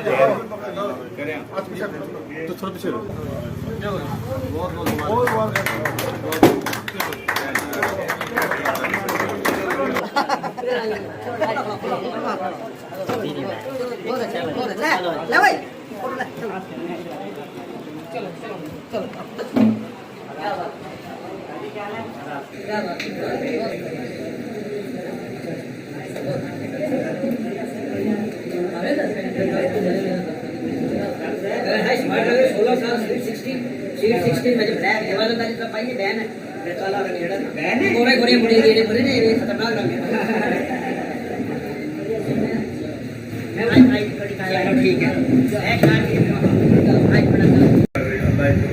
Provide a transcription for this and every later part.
तो थोड़ा पीछे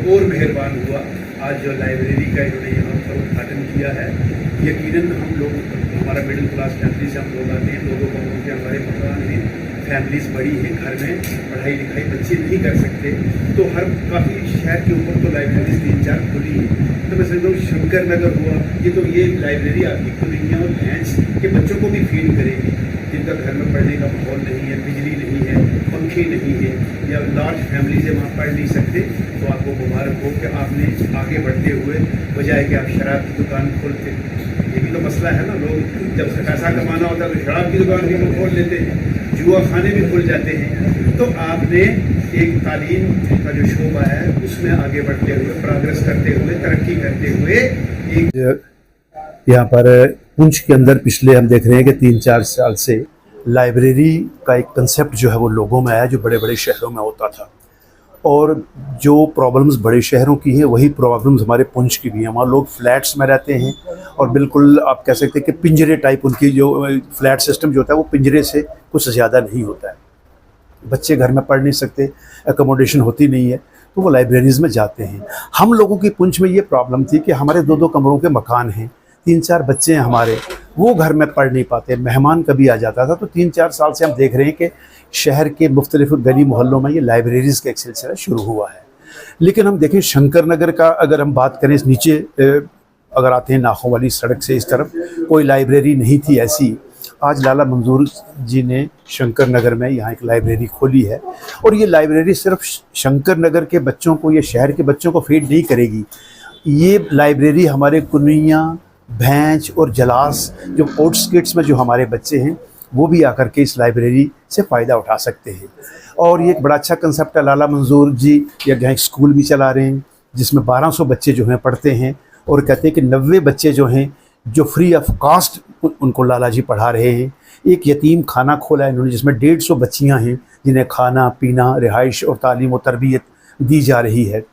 और मेहरबान हुआ आज जो लाइब्रेरी का इन्होंने यहाँ पर उद्घाटन किया है। यकीनन हम लोग, हमारा मिडिल क्लास फैमिली से हम लोग आते हैं, 2-2 कमरों के हमारे मकान हैं, फैमिलीज बड़ी हैं, घर में पढ़ाई लिखाई बच्चे नहीं कर सकते, तो हर काफ़ी शहर के ऊपर तो लाइब्रेरीज 3-4 खुली हैं। तो मैं समझता हूँ शंकर नगर हुआ, ये लाइब्रेरी आपकी खुलेंगी और भैंस के बच्चों को भी फीड करेगी जिनका घर में पढ़ने का माहौल नहीं है, बिजली नहीं है, पंखे नहीं है, या लार्ज फैमिली से वहाँ पढ़ नहीं सकते। तो आपको मुबारक हो कि आपने आगे बढ़ते हुए बजाय कि आप शराब की दुकान खोलते, ये भी तो मसला है ना, लोग जब से पैसा कमाना होता है तो शराब की दुकान भी लोग खोल लेते हैं, जुआ खाने भी खुल जाते हैं। तो आपने एक तालीम का जो शोबा है उसमें आगे बढ़ते हुए, प्रोग्रेस करते हुए, तरक्की करते हुए एक यहाँ पर पुंछ के अंदर पिछले हम देख रहे हैं कि 3-4 साल से लाइब्रेरी का एक कंसेप्ट जो है वो लोगों में आया, जो बड़े बड़े शहरों में होता था। और जो प्रॉब्लम्स बड़े शहरों की हैं वही प्रॉब्लम्स हमारे पुंछ की भी हैं। वहाँ लोग फ्लैट्स में रहते हैं और बिल्कुल आप कह सकते हैं कि पिंजरे टाइप, उनकी जो फ्लैट सिस्टम जो होता है वो पिंजरे से कुछ ज़्यादा नहीं होता है। बच्चे घर में पढ़ नहीं सकते, एकोमोडेशन होती नहीं है, तो वो लाइब्रेरीज़ में जाते हैं। हम लोगों की पुंछ में ये प्रॉब्लम थी कि हमारे 2-2 कमरों के मकान हैं, 3-4 बच्चे हैं हमारे, वो घर में पढ़ नहीं पाते, मेहमान कभी आ जाता था। तो 3-4 साल से हम देख रहे हैं कि शहर के मुख्तलिफ गली मोहल्लों में ये लाइब्रेरीज़ का एक सिलसिला शुरू हुआ है। लेकिन हम देखें शंकर नगर का, अगर हम बात करें, इस नीचे अगर आते हैं नाखों वाली सड़क से इस तरफ, कोई लाइब्रेरी नहीं थी ऐसी। आज लाला मंजूर जी ने शंकर नगर में यहाँ एक लाइब्रेरी खोली है, और ये लाइब्रेरी सिर्फ शंकर नगर के बच्चों को, ये शहर के बच्चों को फीड नहीं करेगी। ये लाइब्रेरी हमारे कुनिया, भैंच और जलास, जो आउटस्कर्ट्स में जो हमारे बच्चे हैं, वो भी आकर के इस लाइब्रेरी से फ़ायदा उठा सकते हैं। और ये एक बड़ा अच्छा कंसेप्ट है। लाला मंजूर जी यहाँ एक स्कूल भी चला रहे हैं जिसमें 1200 बच्चे जो हैं पढ़ते हैं, और कहते हैं कि 90 बच्चे जो हैं जो फ्री ऑफ कास्ट उनको लाला जी पढ़ा रहे हैं। एक यतीम खाना खोला है इन्होंने जिसमें 150 बच्चियाँ हैं जिन्हें खाना पीना, रिहाइश और तालीम और तरबियत दी जा रही है।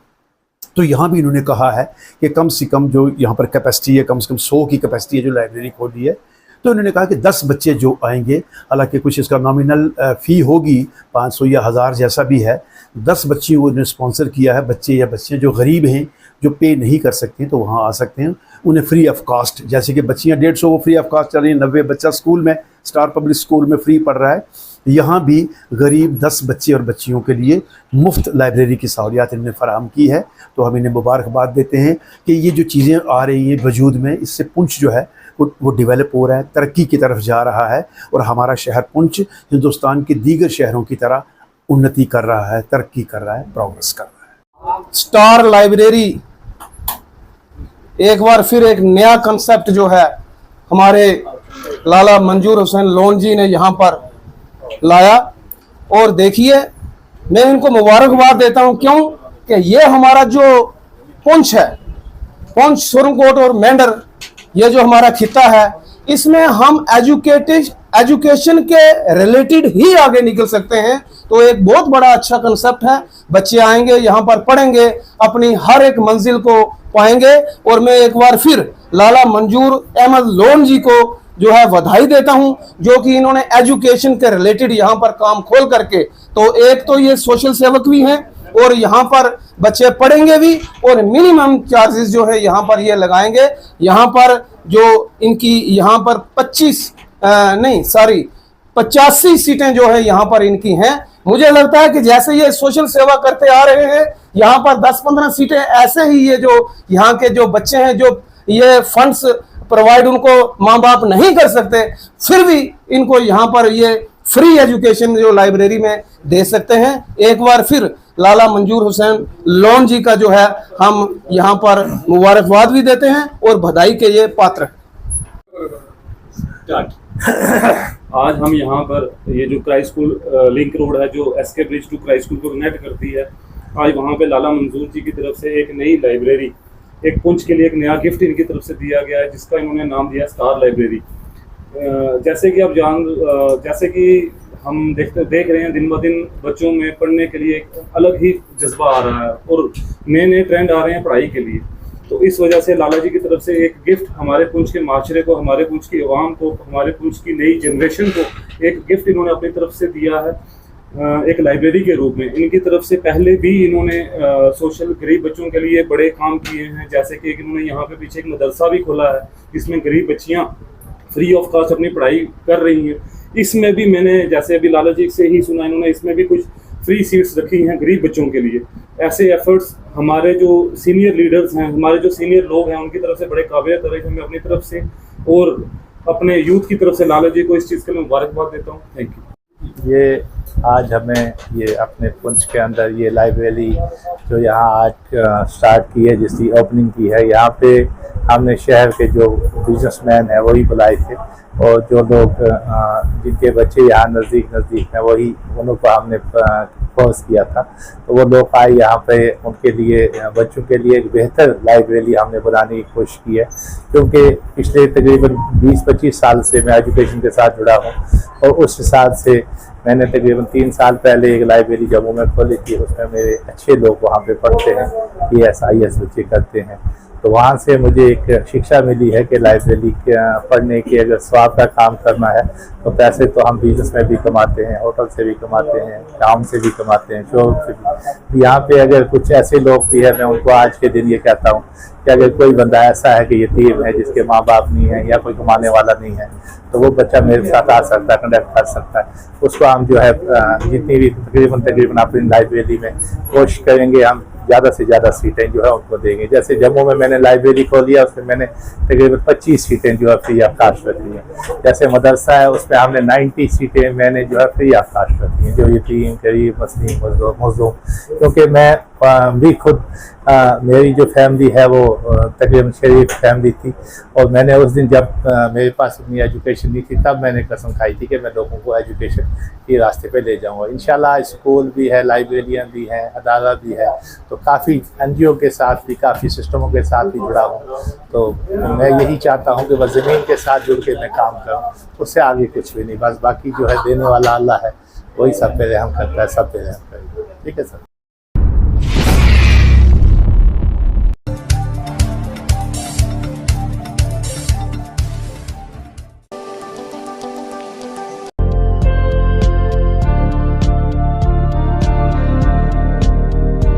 तो यहाँ भी इन्होंने कहा है कि कम से कम जो यहाँ पर कैपेसिटी है, कम से कम 100 की कैपेसिटी है जो लाइब्रेरी खोली है। तो इन्होंने कहा कि 10 बच्चे जो आएंगे, हालांकि कुछ इसका नॉमिनल फ़ी होगी 500 या 1000 जैसा भी है, 10 बच्चियों को इन्होंने स्पॉन्सर किया है। बच्चे या बच्चियाँ जो गरीब हैं, जो पे नहीं कर सकते तो वहाँ आ सकते हैं, उन्हें फ्री ऑफ कास्ट। जैसे कि बच्चियाँ 150 वो फ्री ऑफ कास्ट चल रही हैं, 90 बच्चा स्कूल में, स्टार पब्लिक स्कूल में फ्री पढ़ रहा है। यहाँ भी गरीब 10 बच्चे और बच्चियों के लिए मुफ्त लाइब्रेरी की सहूलियात इन्होंने फराहम की है। तो हम इन्हें मुबारकबाद देते हैं कि ये जो चीज़ें आ रही हैं वजूद में, इससे पुंछ जो है वो डेवलप हो रहा है, तरक्की की तरफ जा रहा है, और हमारा शहर पुंछ हिंदुस्तान के दीगर शहरों की तरह उन्नति कर रहा है, तरक्की कर रहा है, प्रोग्रेस कर रहा है। स्टार लाइब्रेरी एक बार फिर एक नया कंसेप्ट जो है हमारे लाला मंजूर हुसैन लोन जी ने यहाँ पर लाया, और देखिए मैं इनको मुबारकबाद देता हूँ। क्यों कि ये हमारा जो पुंछ है, पुंछ, सुरनकोट और मेंढर, ये जो हमारा खिता है, इसमें हम एजुकेशन के रिलेटेड ही आगे निकल सकते हैं। तो एक बहुत बड़ा अच्छा कंसेप्ट है। बच्चे आएंगे यहाँ पर पढ़ेंगे, अपनी हर एक मंजिल को पाएंगे। और मैं एक बार फिर लाला मंजूर अहमद लोन जी को जो है बधाई देता हूं, जो कि इन्होंने एजुकेशन के रिलेटेड यहाँ पर काम खोल करके, तो एक तो ये सोशल सेवक भी हैं और यहाँ पर बच्चे पढ़ेंगे भी, और मिनिमम चार्जेस जो है यहाँ पर ये लगाएंगे। यहाँ पर जो इनकी यहाँ पर 85 सीटें जो है यहाँ पर इनकी हैं। मुझे लगता है कि जैसे ये सोशल सेवा करते आ रहे हैं, यहाँ पर 10-15 सीटें ऐसे ही ये जो यहाँ के जो बच्चे हैं, जो ये फंड्स प्रोवाइड उनको माँ बाप नहीं कर सकते, फिर भी इनको यहाँ पर ये फ्री एजुकेशन जो लाइब्रेरी में दे सकते हैं। एक बार फिर लाला मंजूर हुसैन लोन जी का जो है हम यहाँ पर मुबारकबाद भी देते हैं और बधाई के ये पात्र हैं। आज हम यहाँ पर ये जो क्राई स्कूल लिंक रोड है जो एसके ब्रिज टू क्राई स्कूल को कनेक्ट करती है, आज वहाँ पे लाला मंजूर जी की तरफ से एक नई लाइब्रेरी, एक पुंछ के लिए एक नया गिफ्ट इनकी तरफ से दिया गया है जिसका इन्होंने नाम दिया स्टार लाइब्रेरी। जैसे कि आप जैसे कि हम देख रहे हैं दिन ब दिन बच्चों में पढ़ने के लिए एक अलग ही जज्बा आ रहा है और नए नए ट्रेंड आ रहे हैं पढ़ाई के लिए। तो इस वजह से लाला जी की तरफ से एक गिफ्ट हमारे पुंछ के माशरे को, हमारे पुंछ की अवाम को, हमारे पुंछ की नई जनरेशन को एक गिफ्ट इन्होंने अपनी तरफ से दिया है एक लाइब्रेरी के रूप में। इनकी तरफ से पहले भी इन्होंने सोशल गरीब बच्चों के लिए बड़े काम किए हैं, जैसे कि इन्होंने यहाँ पे पीछे एक मदरसा भी खोला है जिसमें गरीब बच्चियाँ फ्री ऑफ कॉस्ट अपनी पढ़ाई कर रही हैं। इसमें भी मैंने जैसे अभी लाला जी से ही सुना, इन्होंने इसमें भी कुछ फ्री सीट्स रखी हैं गरीब बच्चों के लिए। ऐसे एफर्ट्स हमारे जो सीनियर लीडर्स हैं, हमारे जो सीनियर लोग हैं, उनकी तरफ से बड़े काबिल तारीफ है। मैं अपनी तरफ से और अपने यूथ की तरफ से लाला जी को इस चीज़ के लिए मुबारकबाद देता हूँ। Thank you. ये आज हमें ये अपने पुंछ के अंदर ये लाइब्रेरी जो यहाँ आज स्टार्ट की है, जिसकी ओपनिंग की है, यहाँ पे हमने शहर के जो बिजनेसमैन हैं वही बुलाए थे और जो लोग जिनके बच्चे यहाँ नज़दीक हैं वही उनको हमने फोर्स किया था। तो वो लोग आए यहाँ पे, उनके लिए बच्चों के लिए एक बेहतर लाइब्रेरी हमने बनाने की कोशिश की है, क्योंकि पिछले तकरीबन 20-25 साल से मैं एजुकेशन के साथ जुड़ा हूँ और उस हिसाब से मैंने तकरीबन 3 साल पहले एक लाइब्रेरी जम्मू में खोली थी। उसमें मेरे अच्छे लोग वहाँ पे पढ़ते हैं, ES IS बच्चे करते हैं। तो वहाँ से मुझे एक शिक्षा मिली है कि लाइब्रेरी पढ़ने की अगर स्वाब का काम करना है तो पैसे तो हम बिजनेस में भी कमाते हैं, होटल से भी कमाते हैं, काम से भी कमाते हैं, शोरूम से भी। यहाँ पे अगर कुछ ऐसे लोग भी हैं, मैं उनको आज के दिन ये कहता हूँ कि अगर कोई बंदा ऐसा है कि यतीम है, जिसके माँ बाप नहीं है या कोई कमाने वाला नहीं है, तो वो बच्चा मेरे साथ आ सकता है, कंडक्ट कर सकता है। उसको हम जो है जितनी भी तकरीबन अपनी लाइब्रेरी में कोशिश करेंगे, हम ज़्यादा से ज़्यादा सीटें जो है उनको देंगे। जैसे जम्मू में मैंने लाइब्रेरी खोली है, उसमें मैंने तकरीबन 25 सीटें जो है फ्री ऑफ कास्ट रखी हैं। जैसे मदरसा है, उसमें हमने 90 सीटें मैंने जो है फ्री ऑफ कास्ट रखी हैं, जो यतीम, गरीब, मस्कीन, मज़लूम। क्योंकि मैं भी खुद मेरी जो फैमिली है वो तकरीबन शरीफ फैमिली थी और मैंने उस दिन जब मेरे पास अपनी एजुकेशन नहीं थी, तब मैंने कसम खाई थी कि मैं लोगों को एजुकेशन के रास्ते पे ले जाऊंगा। इंशाल्लाह स्कूल भी है, लाइब्रेरियन भी है, अदालत भी है, तो काफ़ी NGO के साथ भी, काफ़ी सिस्टमों के साथ भी जुड़ा हूँ। तो मैं यही चाहता हूँ कि बस ज़मीन के साथ जुड़ के मैं काम करूँ, उससे आगे कुछ भी नहीं। बस बाकी जो है देने वाला अल्लाह है, वही सब पे रहम करता है, सब पे रहम करेगा। ठीक है सर।